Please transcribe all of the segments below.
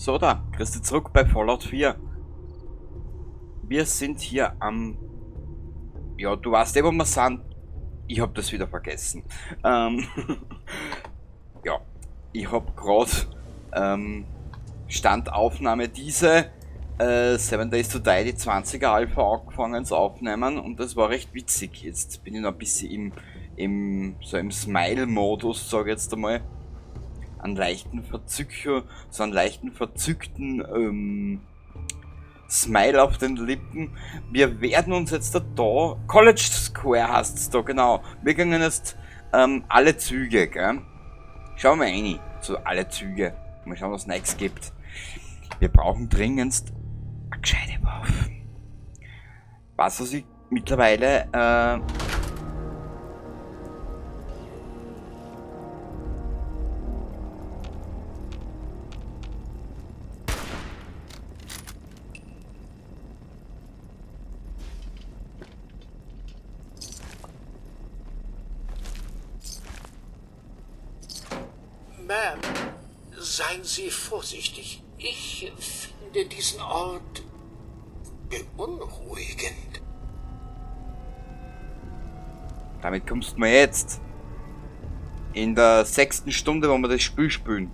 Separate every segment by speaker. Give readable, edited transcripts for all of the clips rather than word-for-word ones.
Speaker 1: So, da, kriegst du zurück bei Fallout 4. Wir sind hier am... Ja, du weißt eh, wo wir sind. Ich hab das wieder vergessen. Ähm, ja, ich hab grad Standaufnahme diese 7 Days to Die, die 20er Alpha angefangen zu aufnehmen und das war recht witzig. Jetzt bin ich noch ein bisschen im Smile-Modus, sag ich jetzt einmal. Einen leichten so einen leichten verzückten Smile auf den Lippen. Wir werden uns jetzt da College Square heißt es da, genau. Wir gehen jetzt alle Züge, gell? Schauen wir rein, so alle Züge. Mal schauen, was es Neues gibt. Wir brauchen dringendst eine gescheite Waffe. Was ich mittlerweile
Speaker 2: Ma'am, seien Sie vorsichtig. Ich finde diesen Ort beunruhigend.
Speaker 1: damit kommst du mir jetzt. In der 6. Stunde, wo wir das Spiel spielen.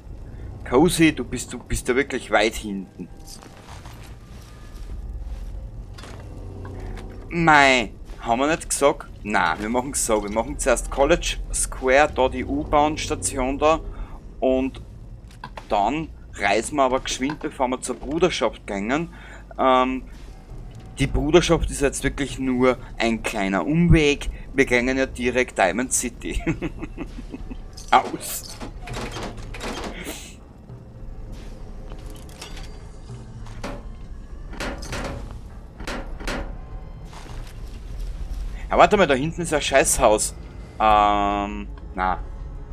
Speaker 1: Cozy, du bist ja wirklich weit hinten. Mei, haben wir nicht gesagt? Nein, wir machen es so. Wir machen zuerst College Square, da die U-Bahn-Station da. Und dann reisen wir aber geschwind, bevor wir zur Bruderschaft gehen. Die Bruderschaft ist jetzt wirklich nur ein kleiner Umweg. Wir gehen ja direkt Diamond City. Aus. Ja, warte mal, da hinten ist ein Scheißhaus. Na,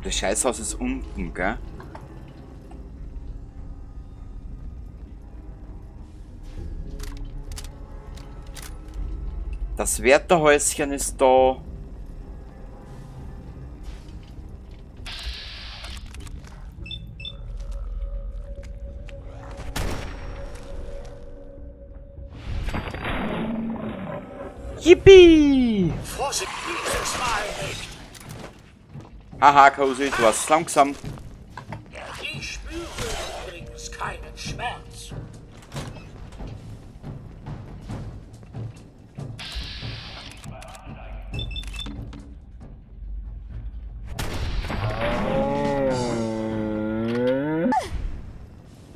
Speaker 1: das Scheißhaus ist unten, gell? Das Wärterhäuschen ist da. Yippie!
Speaker 2: Vorsicht, dieses Mal nicht.
Speaker 1: Haha, Cozy, du warst langsam.
Speaker 2: Ich spüre übrigens keinen Schmerz.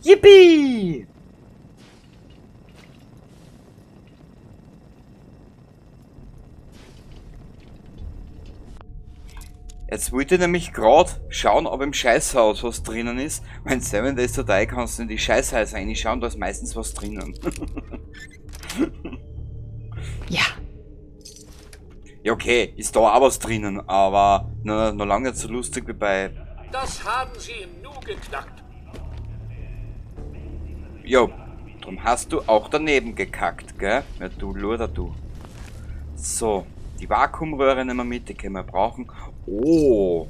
Speaker 1: Yippie! Jetzt wollte ich nämlich gerade schauen, ob im Scheißhaus was drinnen ist. Wenn 7 Days to Die kannst du in die Scheißhäuser reinschauen, da ist meistens was drinnen.
Speaker 3: Ja.
Speaker 1: Ja, okay, ist da auch was drinnen, aber noch lange nicht so lustig wie bei...
Speaker 2: Das haben Sie im Nu geknackt.
Speaker 1: Jo, drum hast du auch daneben gekackt, gell? Ja, du Luder, du. So, die Vakuumröhre nehmen wir mit, die können wir brauchen. Oh,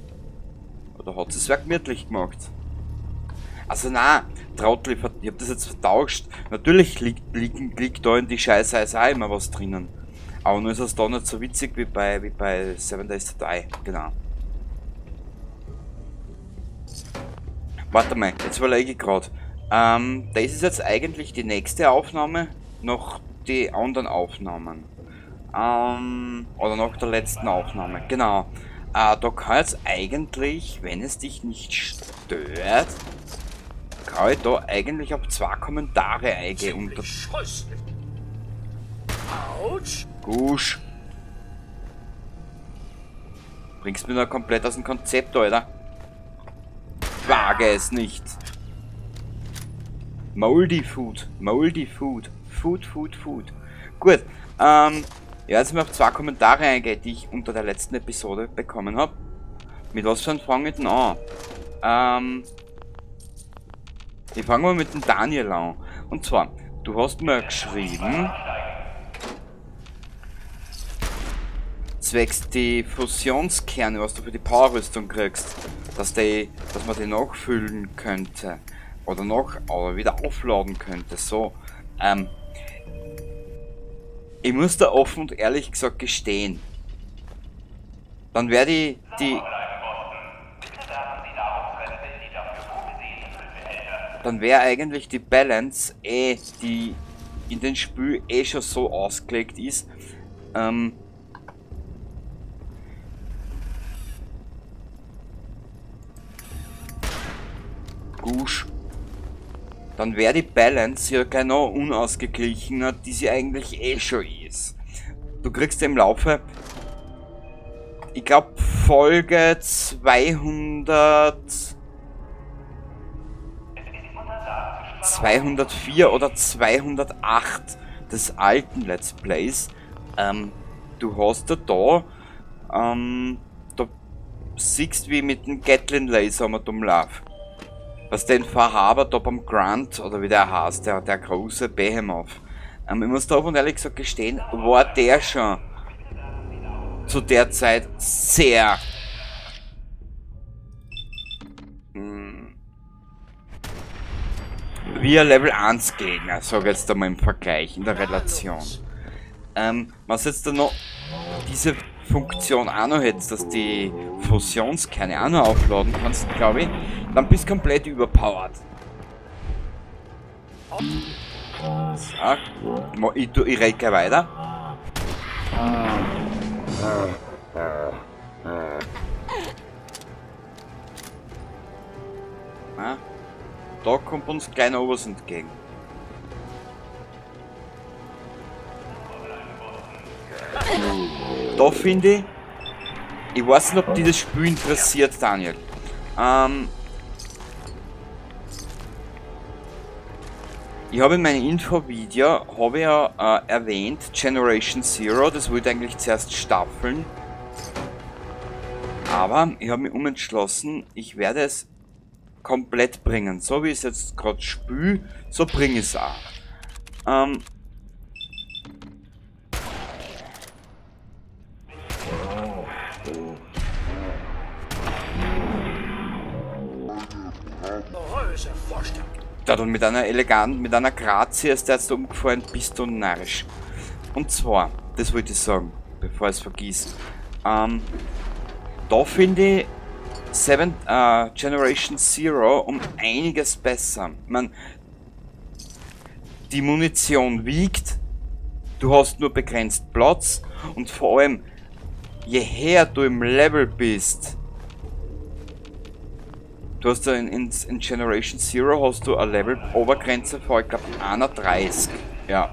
Speaker 1: da hat es wer gemütlich gemacht. Also na, Trottel, ich hab das jetzt vertauscht. Natürlich liegt da in die Scheiße auch immer was drinnen. Aber nur ist es da nicht so witzig wie bei 7 Days to Die, genau. Warte mal, jetzt überlege ich gerade. Das ist jetzt eigentlich die nächste Aufnahme, noch die anderen Aufnahmen. Oder nach der letzten Aufnahme, genau. Da kann jetzt eigentlich, wenn es dich nicht stört, kann ich da eigentlich auf 2 Kommentare eingehen.
Speaker 2: Ziemlich scheußlich. Autsch.
Speaker 1: Gusch. Bringst mich da komplett aus dem Konzept, Alter. Wage es nicht. Moldy Food. Moldy Food. Food. Gut. Ja, jetzt mal auf 2 Kommentare eingehen, die ich unter der letzten Episode bekommen habe. Mit was für einem fange ich denn an? Ich fange mal mit dem Daniel an. Und zwar, du hast mir geschrieben, zwecks die Fusionskerne, was du für die Powerrüstung kriegst, dass man die nachfüllen könnte. oder noch oder wieder aufladen könnte. So, ich muss da offen und ehrlich gesagt gestehen, dann wäre dann wäre eigentlich die Balance die in den Spiel schon so ausgelegt ist, Gusch, dann wäre die Balance ja genau unausgeglichener, die sie eigentlich schon ist. Du kriegst im Laufe, ich glaube Folge 204 oder 208 des alten Let's Plays, du hast da, da siehst wie mit dem Gatlin Laser mit dem Lauf. Was den Verhaber da beim Grant, oder wie der heißt, der große Behemoth. Ich muss da offen und ehrlich gesagt gestehen, war der schon zu der Zeit sehr wie ein Level 1 Gegner, sag ich jetzt einmal im Vergleich, in der Relation. Was jetzt da noch diese Funktion auch noch hättest, dass die Fusionskerne auch noch aufladen kannst, glaube ich, dann bist du komplett überpowered. So, ich rede gleich weiter. Da kommt uns kleiner Obers entgegen. Da finde ich weiß nicht, ob dich das Spiel interessiert, Daniel. Ich habe in meinem Info-Video erwähnt Generation Zero, das wollte eigentlich zuerst staffeln. Aber ich habe mich umentschlossen, ich werde es komplett bringen. So wie ich es jetzt gerade spiele, so bringe ich es auch. Da du mit einer Grazie ist der jetzt umgefallen, bist du narrisch. Und zwar, das wollte ich sagen, bevor ich es vergiss. Da finde ich Generation Zero um einiges besser. Die Munition wiegt, du hast nur begrenzt Platz und vor allem, je höher du im Level bist, du hast in Generation Zero hast du eine Level-Obergrenze von, ich glaube, 31. Ja.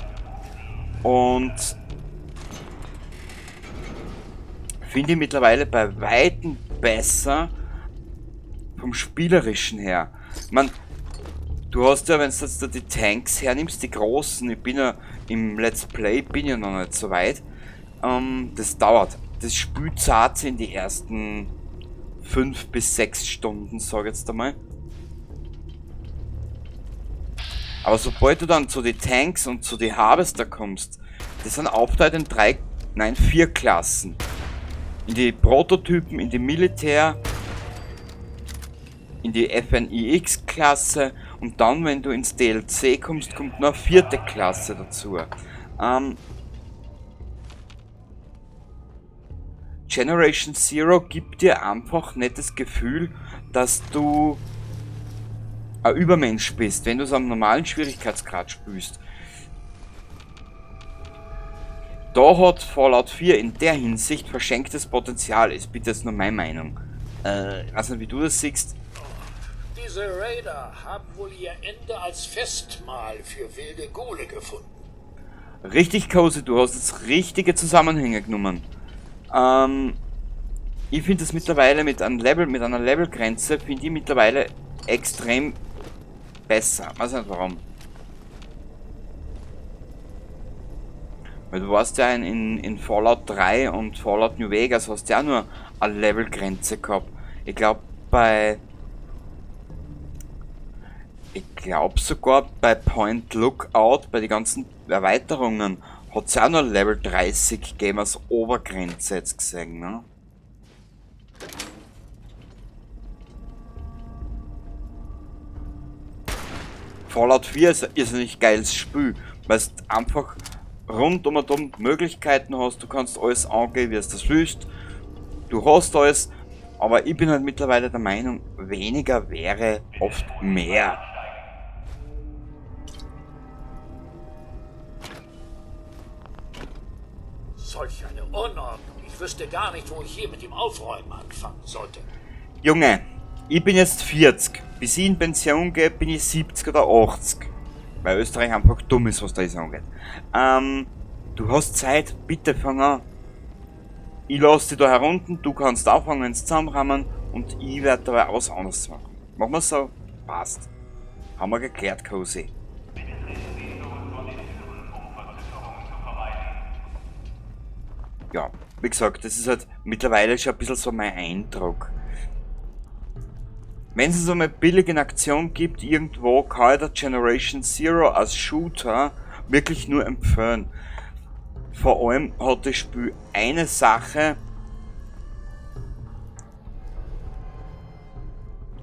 Speaker 1: Und finde ich mittlerweile bei Weitem besser vom Spielerischen her. Du hast ja, wenn du jetzt die Tanks hernimmst, die großen, ich bin ja im Let's Play, bin ja noch nicht so weit. Das dauert. Das Spiel zahlt in die ersten 5 bis 6 Stunden, sag ich jetzt einmal. Aber sobald du dann zu den Tanks und zu den Harvester kommst, das sind aufgeteilt in 4 Klassen. In die Prototypen, in die Militär, in die FNIX-Klasse und dann, wenn du ins DLC kommst, kommt noch eine 4. Klasse dazu. Generation Zero gibt dir einfach nicht das Gefühl, dass du ein Übermensch bist, wenn du es am normalen Schwierigkeitsgrad spielst. Da hat Fallout 4 in der Hinsicht verschenktes Potenzial, ist bitte jetzt nur meine Meinung. Ich weiß nicht, wie du das siehst.
Speaker 2: Diese Raider haben wohl ihr Ende als Festmahl für wilde Ghule gefunden.
Speaker 1: Richtig, Cozy, du hast jetzt richtige Zusammenhänge genommen. Ich finde es mittlerweile mit einer Levelgrenze, finde ich mittlerweile extrem besser. Ich weiß nicht warum. Weil du warst ja in Fallout 3 und Fallout New Vegas hast ja nur eine Levelgrenze gehabt. Ich glaube sogar bei Point Lookout, bei den ganzen Erweiterungen, hat es auch noch Level 30 gegeben als Obergrenze jetzt gesehen, ne? Fallout 4 ist ein irrsinnig geiles Spiel, weil du einfach rundum Möglichkeiten hast, du kannst alles angehen, wie es das willst, du hast alles, aber ich bin halt mittlerweile der Meinung, weniger wäre oft mehr.
Speaker 2: Solch eine Unordnung. Ich wüsste gar nicht, wo ich hier mit dem Aufräumen anfangen sollte.
Speaker 1: Junge, ich bin jetzt 40. Bis ich in Pension gehe, bin ich 70 oder 80. Weil Österreich einfach dumm ist, was das angeht. Du hast Zeit, bitte fang an. Ich lasse dich da herunten, du kannst anfangen ins Zusammenrahmen und ich werde dabei alles anders machen. Machen wir so? Passt. Haben wir geklärt, Cozy. Ja, wie gesagt, das ist halt mittlerweile schon ein bisschen so mein Eindruck. Wenn es so eine billige Aktion gibt irgendwo, kann ich der Generation Zero als Shooter wirklich nur empfehlen. Vor allem hat das Spiel eine Sache,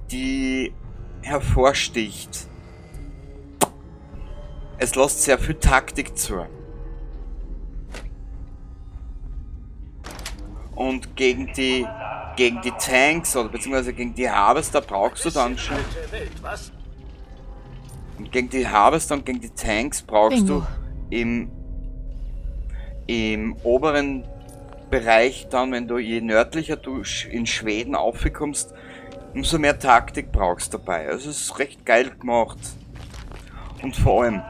Speaker 1: die hervorsticht. Es lässt sehr viel Taktik zu. Und gegen die Tanks oder beziehungsweise gegen die Harvester brauchst du dann schon. Und gegen die Harvester und gegen die Tanks brauchst du im oberen Bereich dann, wenn du je nördlicher du in Schweden aufkommst, umso mehr Taktik brauchst du dabei. Also es ist recht geil gemacht. Und vor allem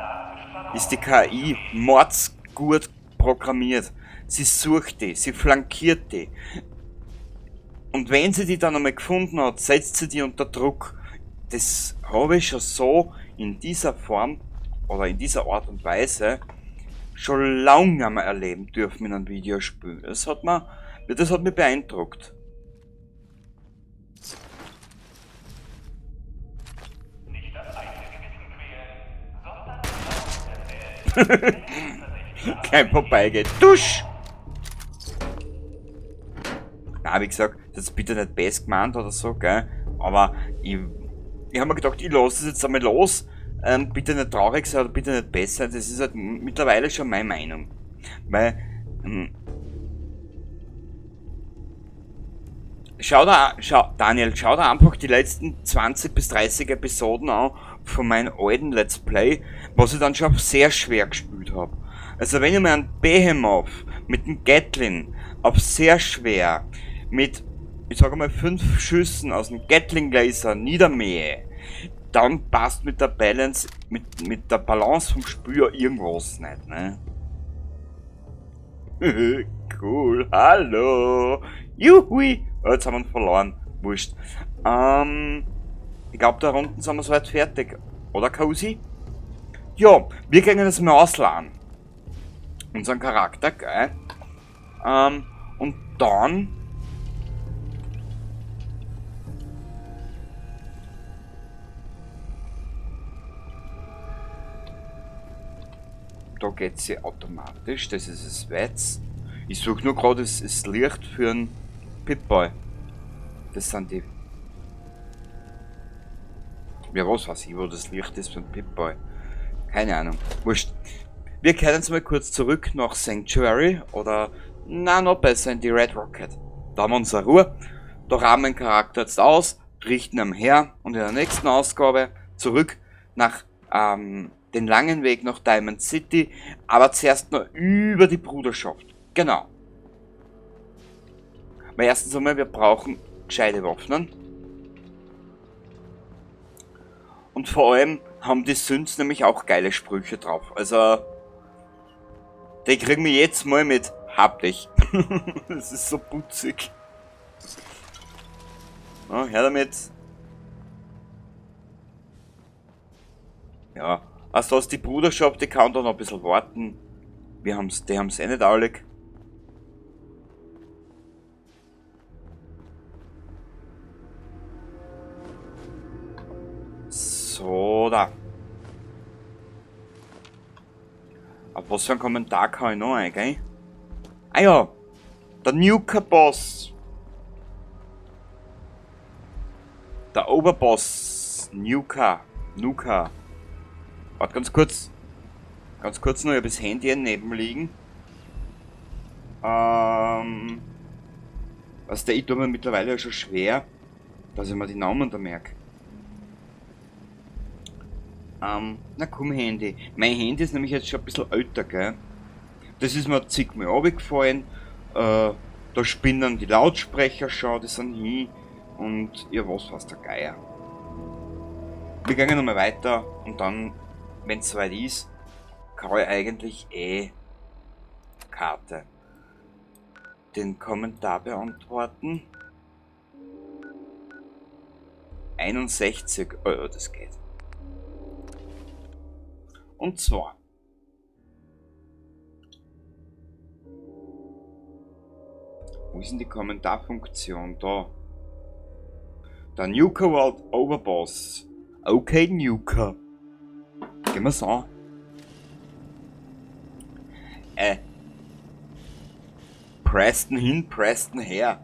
Speaker 1: ist die KI mordsgut programmiert. Sie sucht die, sie flankiert die. Und wenn sie die dann einmal gefunden hat, setzt sie die unter Druck. Das habe ich schon so in dieser Form oder in dieser Art und Weise schon lange einmal erleben dürfen in einem Videospiel. Das hat mich beeindruckt. Kein vorbeigeht. Dusch! Na, wie gesagt, das ist bitte nicht best gemeint oder so, gell? Aber ich habe mir gedacht, ich lasse es jetzt einmal los. Bitte nicht traurig sein oder bitte nicht besser. Das ist halt mittlerweile schon meine Meinung. Weil, Daniel, schau da einfach die letzten 20 bis 30 Episoden an von meinem alten Let's Play, was ich dann schon sehr schwer gespielt habe. Also wenn ich mir einen Behemoth mit dem Gatling auf sehr schwer mit, ich sage mal, 5 Schüssen aus dem Gatling-Laser niedermähe, dann passt mit der Balance, mit der Balance vom Spiel ja irgendwas nicht, ne? Cool, hallo! Juhui! Oh, jetzt haben wir ihn verloren. Wurscht. Ich glaube, da unten sind wir soweit fertig. Oder, Cozy? Ja, wir gehen das mal ausladen. Unseren Charakter, gell? Und dann... Da geht sie automatisch, das ist es jetzt. Ich suche nur gerade das Licht für einen Pip-Boy. Das sind die... Ja, was weiß ich, wo das Licht ist für einen Pip-Boy. Keine Ahnung. Wurscht. Wir kehren jetzt mal kurz zurück nach Sanctuary oder... Na, noch besser in die Red Rocket. Da haben wir unsere Ruhe. Da rahmen wir den Charakter jetzt aus, richten ihn her und in der nächsten Ausgabe zurück nach den langen Weg nach Diamond City, aber zuerst noch über die Bruderschaft. Genau. Weil erstens einmal, wir brauchen gescheite Waffen. Und vor allem haben die Synths nämlich auch geile Sprüche drauf. Also, die kriegen wir jetzt mal mit Hab dich. Das ist so putzig. Oh, her damit. Ja, also aus die Bruderschaft, die kann da noch ein bisschen warten. Die haben's eh nicht alle. So, da. Auf was für einen Kommentar kann ich noch eingehen? Ah ja, der Nuka-Boss. Der Oberboss Nuka. Warte ganz kurz. Ganz kurz noch, ich habe das Handy hier neben liegen. Was der ich tue mir mittlerweile ja schon schwer, dass ich mir die Namen da merke. Na komm Handy. Mein Handy ist nämlich jetzt schon ein bisschen älter, gell? Das ist mir zigmal runtergefallen. Da spinnen die Lautsprecher schon, die sind hin. Und ja, was weiß der Geier. Wir gehen nochmal weiter und dann, wenn es soweit ist, kann ich eigentlich Karte den Kommentar beantworten. 61, oh, das geht. Und zwar wo ist denn die Kommentarfunktion? Da. Der Nuka World Overboss. Okay, Nuka. Gehen wir's an. Preston hin, Preston her.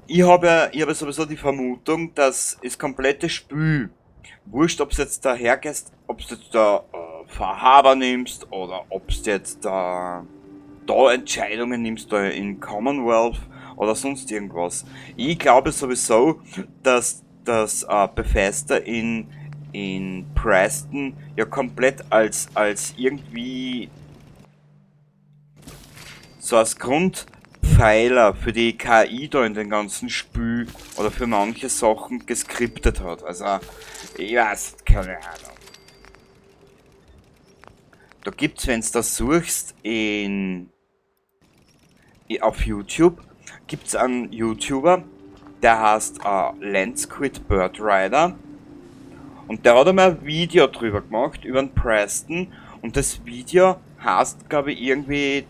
Speaker 1: Ich habe sowieso die Vermutung, dass das komplette Spiel, wurscht, ob es jetzt da hergehst, ob es jetzt da Verhaber nimmst oder ob es jetzt da Entscheidungen nimmst da in Commonwealth oder sonst irgendwas. Ich glaube sowieso, dass das Bethesda in Preston ja komplett als irgendwie so als Grundpfeiler für die KI da in den ganzen Spiel oder für manche Sachen geskriptet hat. Also, ich weiß, keine Ahnung. Da gibt's, wenn du das suchst, auf YouTube, gibt's einen YouTuber, der heißt Landsquid Bird Rider. Und der hat einmal ein Video drüber gemacht, über den Preston. Und das Video heißt, glaube ich, irgendwie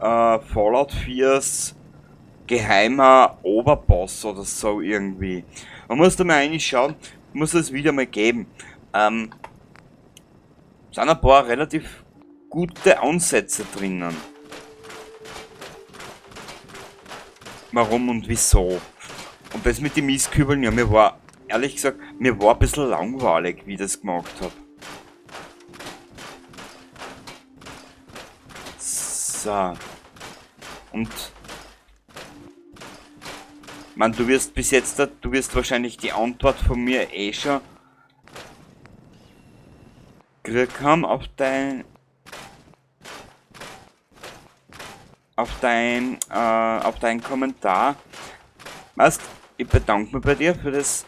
Speaker 1: Fallout 4's geheimer Oberboss oder so irgendwie. Man muss da mal reinschauen, muss das Video mal geben. Sind ein paar relativ gute Ansätze drinnen. Warum und wieso. Und das mit den Mistkübeln, ja, mir war, ehrlich gesagt, mir war ein bisschen langweilig, wie ich das gemacht habe. So. Und man, du wirst bis jetzt, du wirst wahrscheinlich die Antwort von mir schon gekriegt haben auf dein Kommentar. Weißt, ich bedanke mich bei dir für das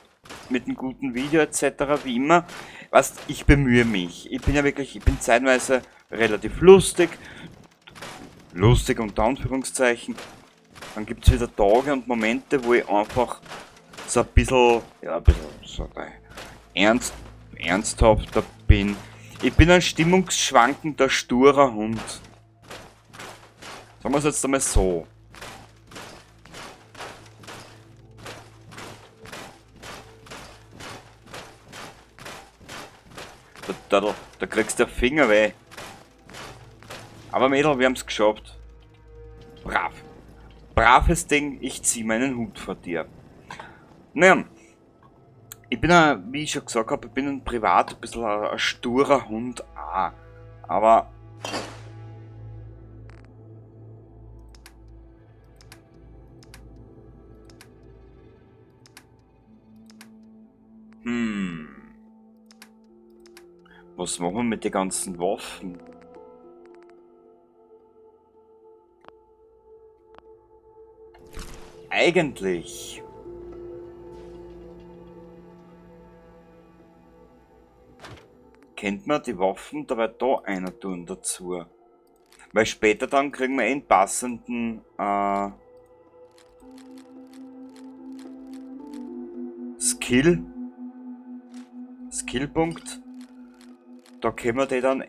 Speaker 1: mit dem guten Video etc. wie immer. Weißt, ich bemühe mich. Ich bin zeitweise relativ lustig unter Anführungszeichen. Dann gibt es wieder Tage und Momente, wo ich einfach so ein bisschen so ernsthafter bin. Ich bin ein stimmungsschwankender, sturer Hund. Sagen wir es jetzt einmal so. Da kriegst du den Finger weh. Aber Mädel, wir haben es geschafft. Brav. Braves Ding, ich zieh meinen Hut vor dir. Naja, ich bin wie ich schon gesagt habe, ich bin privat ein bisschen ein sturer Hund auch. Aber was machen wir mit den ganzen Waffen? Eigentlich kennt man die Waffen dabei da einer tun dazu. Weil später dann kriegen wir einen passenden Skillpunkt. Da können wir die dann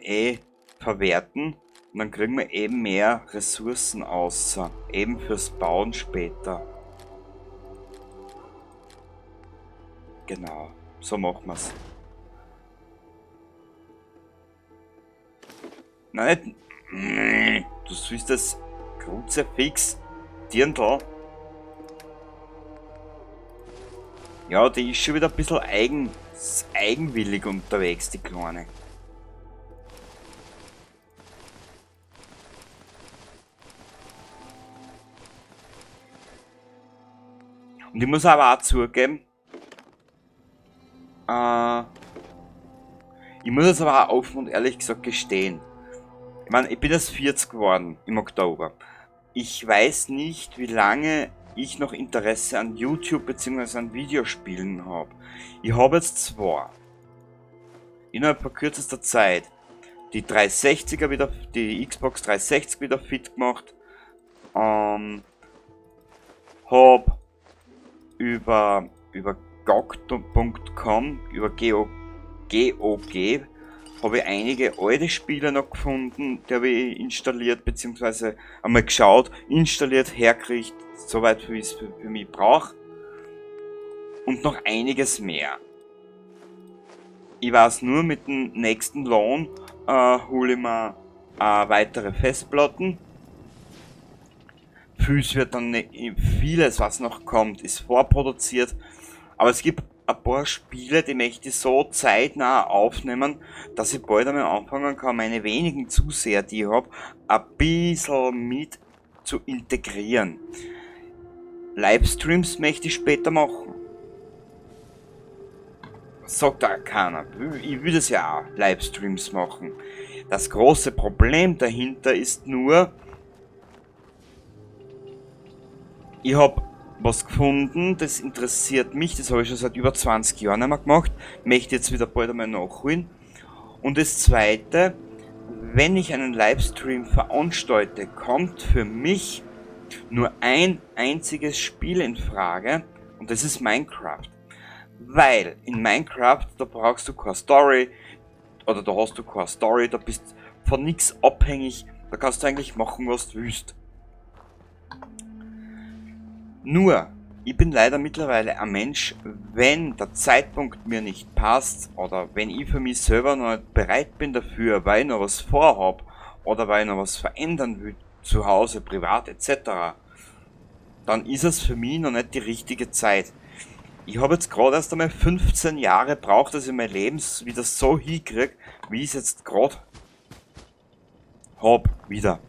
Speaker 1: verwerten und dann kriegen wir eben mehr Ressourcen außer, eben fürs Bauen später. Genau, so machen wir's. Nein, nicht. Du siehst das Kruzifix Dirndl. Ja, die ist schon wieder ein bisschen eigenwillig unterwegs, die Kleine. Und ich muss aber auch zugeben, ich muss es aber auch offen und ehrlich gesagt gestehen. Ich meine, ich bin erst 40 geworden im Oktober. Ich weiß nicht, wie lange ich noch Interesse an YouTube bzw. an Videospielen habe. Ich habe jetzt zwei. Innerhalb von kürzester Zeit die 360er wieder, die Xbox 360 wieder fit gemacht. Hab über GOG.com, über GOG, habe ich einige alte Spiele noch gefunden, die habe ich installiert, beziehungsweise einmal geschaut, installiert, hergekriegt, soweit wie ich es für mich brauche. Und noch einiges mehr. Ich weiß nur, mit dem nächsten Lohn hole ich mir weitere Festplatten. Vieles, was noch kommt, ist vorproduziert. Aber es gibt ein paar Spiele, die möchte ich so zeitnah aufnehmen, dass ich bald einmal anfangen kann, meine wenigen Zuseher, die ich habe, ein bisschen mit zu integrieren. Livestreams möchte ich später machen. Sagt da keiner. Ich würde es ja auch Livestreams machen. Das große Problem dahinter ist nur, ich habe was gefunden, das interessiert mich, das habe ich schon seit über 20 Jahren nicht mehr gemacht, möchte jetzt wieder bald einmal nachholen. Und das zweite, wenn ich einen Livestream veranstalte, kommt für mich nur ein einziges Spiel in Frage und das ist Minecraft. Weil in Minecraft, da brauchst du keine Story, oder da hast du keine Story, da bist von nichts abhängig, da kannst du eigentlich machen, was du willst. Nur, ich bin leider mittlerweile ein Mensch, wenn der Zeitpunkt mir nicht passt oder wenn ich für mich selber noch nicht bereit bin dafür, weil ich noch was vorhab oder weil ich noch was verändern will, zu Hause, privat etc., dann ist es für mich noch nicht die richtige Zeit. Ich habe jetzt gerade erst einmal 15 Jahre braucht, dass ich mein Leben wieder so hinkriege, wie ich es jetzt gerade hab, wieder.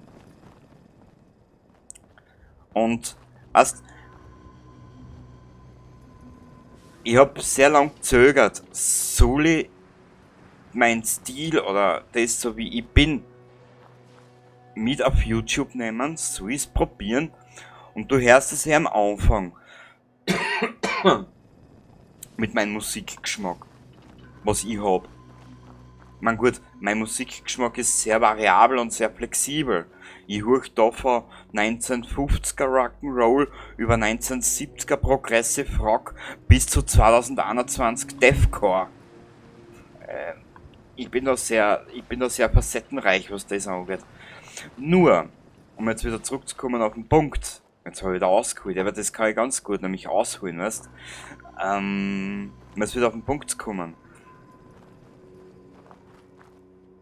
Speaker 1: Und ich habe sehr lang gezögert, soll ich meinen Stil oder das, so wie ich bin, mit auf YouTube nehmen, soll ich es probieren? Und du hörst es ja am Anfang mit meinem Musikgeschmack, was ich hab. Man gut, mein Musikgeschmack ist sehr variabel und sehr flexibel. Ich höre da von 1950er Rock'n'Roll über 1970er Progressive Rock bis zu 2021 Deathcore. Ich bin da sehr facettenreich, was das angeht. Nur, um jetzt wieder zurückzukommen auf den Punkt, jetzt habe ich wieder ausgeholt, aber das kann ich ganz gut, nämlich ausholen, weißt um jetzt wieder auf den Punkt zu kommen.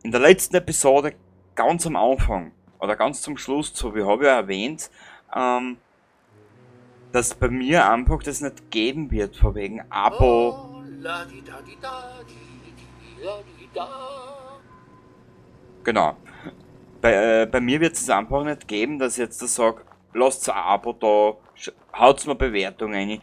Speaker 1: In der letzten Episode, ganz am Anfang, oder ganz zum Schluss, so wie habe ich ja erwähnt, dass bei mir einfach das nicht geben wird, von wegen Abo. Genau. Bei mir wird es einfach nicht geben, dass ich jetzt da sage, lasst ein Abo da, haut's mir Bewertung rein.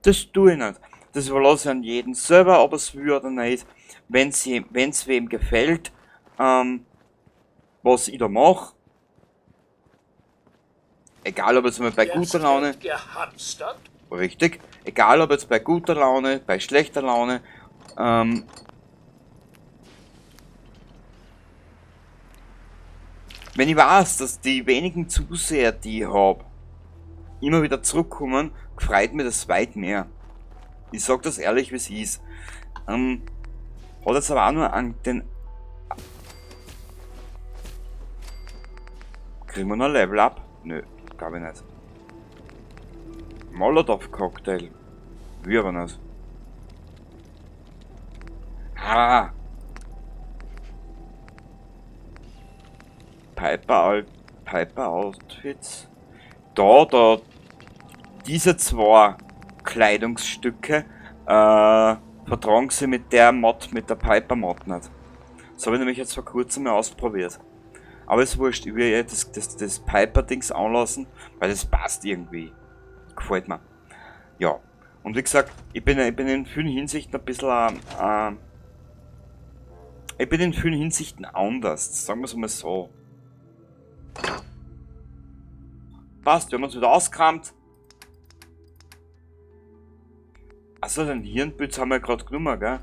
Speaker 1: Das tue ich nicht. Das überlasse ich an jeden selber, ob es will oder nicht. Wenn's wem gefällt, was ich da mache, egal ob jetzt mal bei guter Laune, richtig, egal ob jetzt bei guter Laune, bei schlechter Laune, wenn ich weiß, dass die wenigen Zuseher, die ich habe, immer wieder zurückkommen, freut mir das weit mehr. Ich sag das ehrlich, wie es ist. Hat jetzt aber auch nur an den... Kriegen wir noch ein Level Up? Nö, glaube ich nicht. Molotov-Cocktail. Wie aber nicht. Piper Outfits. Da, diese zwei Kleidungsstücke vertragen sie mit der Mod, mit der Piper-Mod nicht. Das habe ich nämlich jetzt vor kurzem mal ausprobiert. Aber ist wurscht, ich will ja das Piper-Dings anlassen, weil das passt irgendwie. Gefällt mir. Ja. Und wie gesagt, ich bin in vielen Hinsichten ein bisschen ich bin in vielen Hinsichten anders, sagen wir es mal so. Passt, wir haben uns wieder ausgekramt. Achso, den Hirnpilz haben wir ja gerade genommen, gell?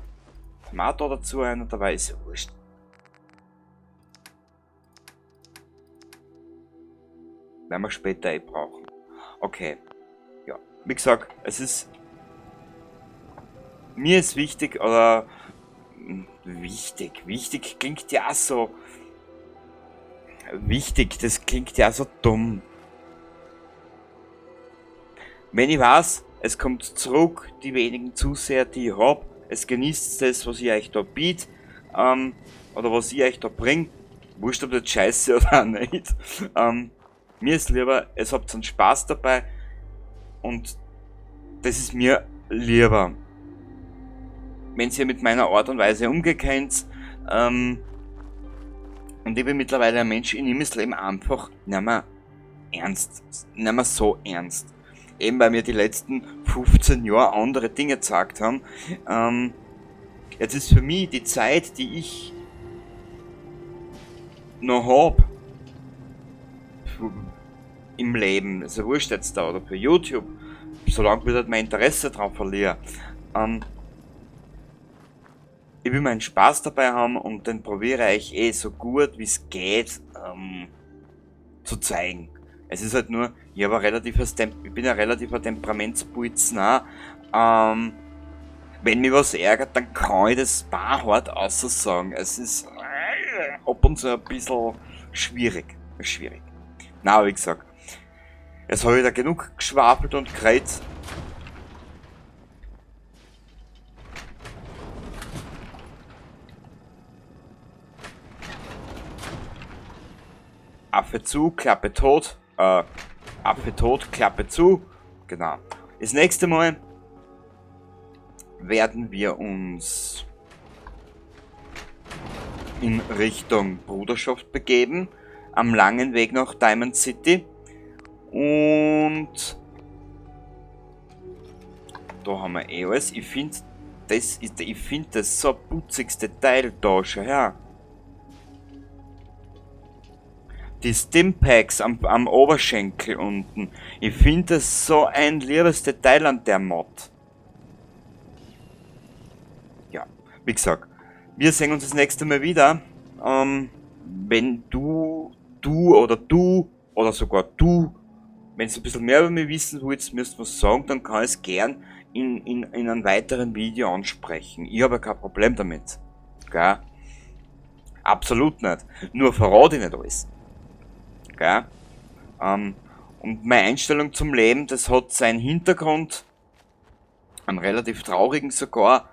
Speaker 1: Mal da dazu ein und dabei ist ja wurscht. Werden wir später brauchen. Okay. Ja. Wie gesagt, es ist. Mir ist wichtig, oder. Wichtig klingt ja so. Wichtig, das klingt ja so dumm. Wenn ich weiß, es kommt zurück, die wenigen Zuseher, die ich hab, es genießt das, was ich euch da biete, oder was ich euch da bringe, wurscht ob das scheiße oder auch nicht, mir ist lieber, es habt einen Spaß dabei und das ist mir lieber. Wenn ihr mit meiner Art und Weise umgekennt, und ich bin mittlerweile ein Mensch, ich nehme das Leben einfach nicht mehr ernst, nicht mehr so ernst. Eben weil mir die letzten 15 Jahre andere Dinge gezeigt haben. Jetzt ist für mich die Zeit, die ich noch habe im Leben, also wurscht jetzt da oder für YouTube, solange ich halt mein Interesse drauf verliere, ich will meinen Spaß dabei haben und den probiere ich so gut wie es geht zu zeigen. Es ist halt nur, ich bin ein relativer Temperamentsbuizen. Wenn mich was ärgert, dann kann ich das hart aussagen. Es ist ab und zu ein bisschen schwierig. Na, aber wie gesagt, jetzt habe ich da genug geschwafelt und geredet. Affe zu, Klappe tot. Affe tot, Klappe zu. Genau. Das nächste Mal werden wir uns in Richtung Bruderschaft begeben. Am langen Weg nach Diamond City. Und da haben wir alles. Ich finde das so putzigste Teil da schon her. Die Stimpaks am Oberschenkel unten. Ich finde das so ein liebes Detail an der Mod. Ja, wie gesagt, wir sehen uns das nächste Mal wieder. Wenn du oder sogar du, wenn du ein bisschen mehr über mich wissen willst, müsst was sagen, dann kann ich es gern in einem weiteren Video ansprechen. Ich habe ja kein Problem damit. Gell? Absolut nicht. Nur verrate ich nicht alles. Gell? Und meine Einstellung zum Leben, das hat seinen Hintergrund, einen relativ traurigen sogar,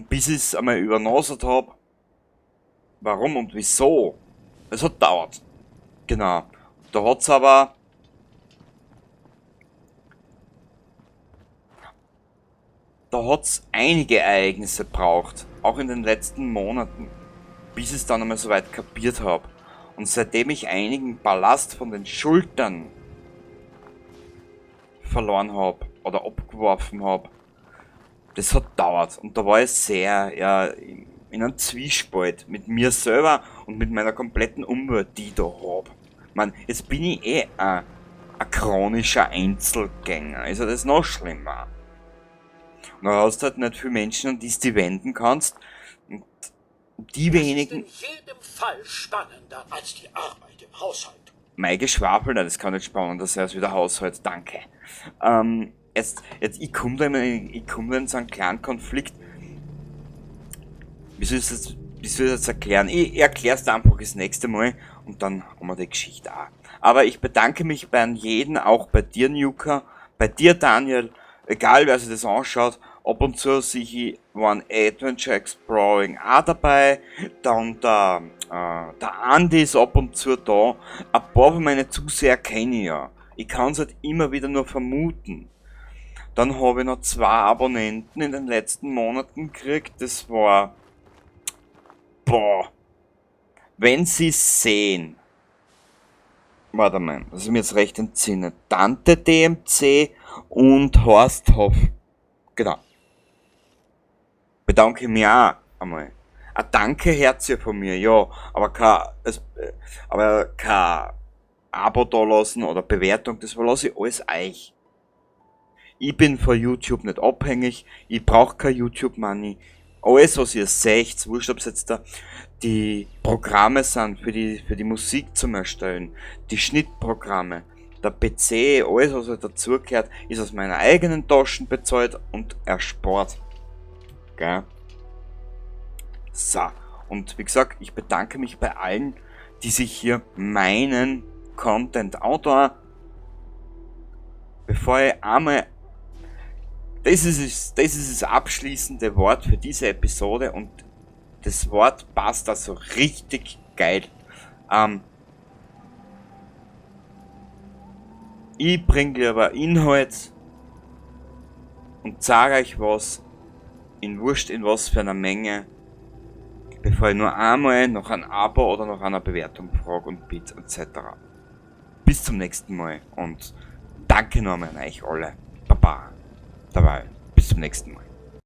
Speaker 1: bis ich es einmal übernosert habe. Warum und wieso? Es hat dauert. Genau. Da hat's aber einige Ereignisse braucht, auch in den letzten Monaten, bis ich es dann einmal soweit kapiert habe. Und seitdem ich einigen Ballast von den Schultern verloren habe oder abgeworfen habe, das hat dauert. Und da war ich sehr in einem Zwiespalt mit mir selber und mit meiner kompletten Umwelt, die ich da habe. Man, jetzt bin ich ein chronischer Einzelgänger. Also das ist noch schlimmer. Und da hast du halt nicht viele Menschen, an die du wenden kannst. Und die wenigen.
Speaker 2: Das ist in jedem Fall spannender als die Arbeit im Haushalt.
Speaker 1: Mein Geschwafel, nein, das kann nicht spannender sein als wie der Haushalt, danke. Ich komme da in so einen kleinen Konflikt. Wie soll ich das jetzt erklären? Ich erkläre es einfach das nächste Mal und dann haben wir die Geschichte auch. Aber ich bedanke mich bei jedem, auch bei dir, Nuka, bei dir, Daniel, egal wer sich das anschaut. Ab und zu sehe ich One Adventure Exploring auch dabei. Dann der Andi ist ab und zu da. Ein paar von meinen Zuseher kenne ich ja. Ich kann es halt immer wieder nur vermuten. Dann habe ich noch 2 Abonnenten in den letzten Monaten gekriegt. Das war... Boah. Wenn sie sehen... Warte mal, dass ich mir jetzt recht entsinne. Tante DMC und Horst Hoff. Genau. Bedanke ich mich auch einmal. Ein Danke hört's ja von mir, ja. Aber kein Abo da lassen oder Bewertung, das lasse ich alles euch. Ich bin von YouTube nicht abhängig, ich brauche kein YouTube-Money. Alles, was ihr seht, wurscht, ob es jetzt da die Programme sind für die Musik zum Erstellen, die Schnittprogramme, der PC, alles, was halt dazugehört, ist aus meiner eigenen Taschen bezahlt und erspart. Gell? So, und wie gesagt, ich bedanke mich bei allen, die sich hier meinen Content anschauen. Bevor ich einmal... Das ist das abschließende Wort für diese Episode und das Wort passt also richtig geil. Ich bringe lieber Inhalt und sage euch was, in wurscht in was für einer Menge, bevor ich nur einmal nach einem Abo oder nach einer Bewertung frage und bitte etc. Bis zum nächsten Mal und danke nochmal an euch alle. Baba. Dabei. Bis zum nächsten Mal.